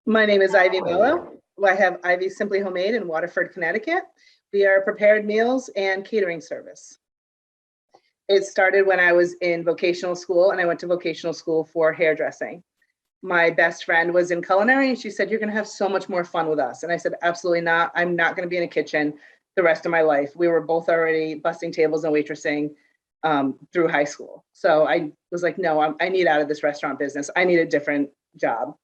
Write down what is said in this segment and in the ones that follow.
My name is Ivy Mellow. I have Ivy Simply Homemade in Waterford, Connecticut. We are a prepared meals and catering service. It started when I was in vocational school, and I went to vocational school for hairdressing. My best friend was in culinary, and she said, "You're going to have so much more fun with us." And I said, "Absolutely not. I'm not going to be in a kitchen the rest of my life." We were both already busting tables and waitressing through high school. So I was like, "No, I need out of this restaurant business. I need a different job."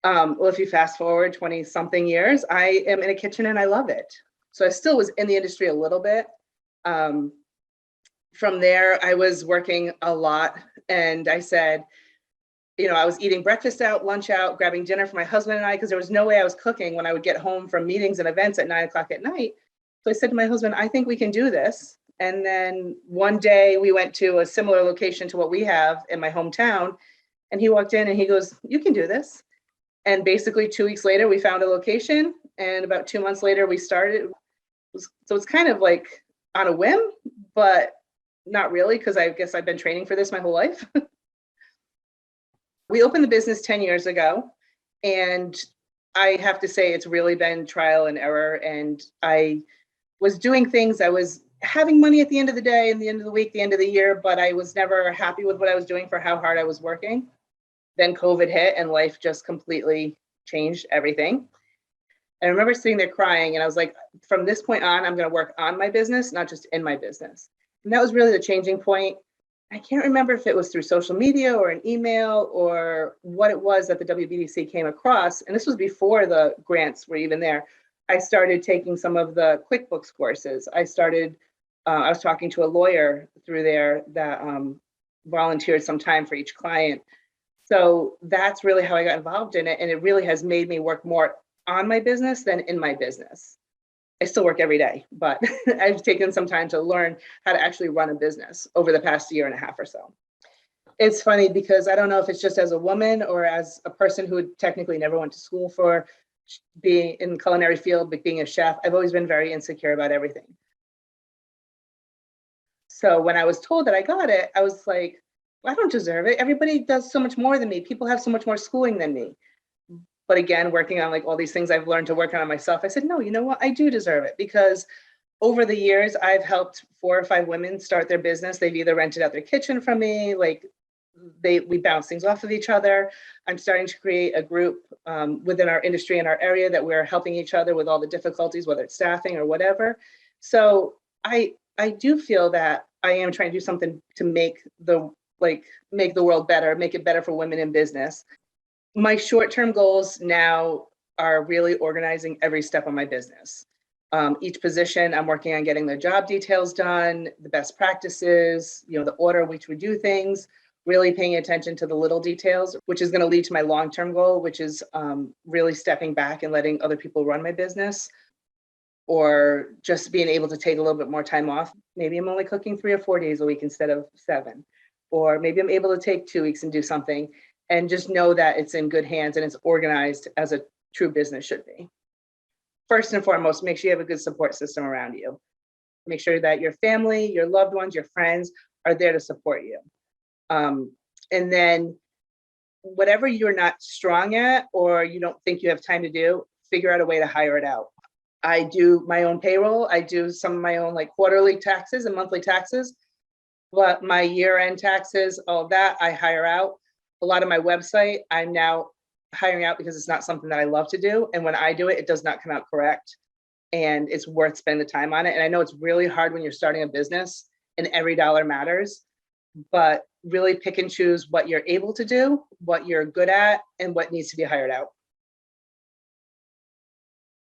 Well, if you fast forward 20 something years, I am in a kitchen and I love it. So I still was in the industry a little bit. Um, from there, I was working a lot, and I said, I was eating breakfast out, lunch out, grabbing dinner for my husband and I, because there was no way I was cooking when I would get home from meetings and events at 9 o'clock at night. So I said to my husband, "I think we can do this." And then one day we went to a similar location to what we have in my hometown. And he walked in and he goes, "You can do this." And basically 2 weeks later, we found a location. And about 2 months later, we started. So it's kind of like on a whim, but not really, because I guess I've been training for this my whole life. We opened the business 10 years ago. And I have to say, it's really been trial and error. And I was doing things, I was having money at the end of the day, and the end of the week, the end of the year, but I was never happy with what I was doing for how hard I was working. Then COVID hit and life just completely changed everything. And I remember sitting there crying, and I was like, from this point on, I'm going to work on my business, not just in my business. And that was really the changing point. I can't remember if it was through social media or an email or what it was that the WBDC came across. And this was before the grants were even there. I started taking some of the QuickBooks courses. I was talking to a lawyer through there that volunteered some time for each client. So that's really how I got involved in it. And it really has made me work more on my business than in my business. I still work every day, but I've taken some time to learn how to actually run a business over the past year and a half or so. It's funny because I don't know if it's just as a woman or as a person who technically never went to school for being in the culinary field, but being a chef, I've always been very insecure about everything. So when I was told that I got it, I was like, I don't deserve it. Everybody does so much more than me. People have so much more schooling than me. But again, working on like all these things I've learned to work on myself, I said, no, you know what? I do deserve it, because over the years, I've helped 4 or 5 women start their business. They've either rented out their kitchen from me, like we bounce things off of each other. I'm starting to create a group within our industry and our area that we're helping each other with all the difficulties, whether it's staffing or whatever. So I do feel that I am trying to do something to make the world better, make it better for women in business. My short-term goals now are really organizing every step of my business. Each position, I'm working on getting the job details done, the best practices, the order in which we do things, really paying attention to the little details, which is going to lead to my long-term goal, which is really stepping back and letting other people run my business, or just being able to take a little bit more time off. Maybe I'm only cooking 3 or 4 days a week instead of 7. Or maybe I'm able to take 2 weeks and do something, and just know that it's in good hands and it's organized as a true business should be. First and foremost, make sure you have a good support system around you. Make sure that your family, your loved ones, your friends are there to support you. And then whatever you're not strong at or you don't think you have time to do, figure out a way to hire it out. I do my own payroll. I do some of my own like quarterly taxes and monthly taxes, but my year-end taxes, all of that, I hire out. A lot of my website, I'm now hiring out because it's not something that I love to do. And when I do it, it does not come out correct. And it's worth spending the time on it. And I know it's really hard when you're starting a business and every dollar matters, but really pick and choose what you're able to do, what you're good at, and what needs to be hired out.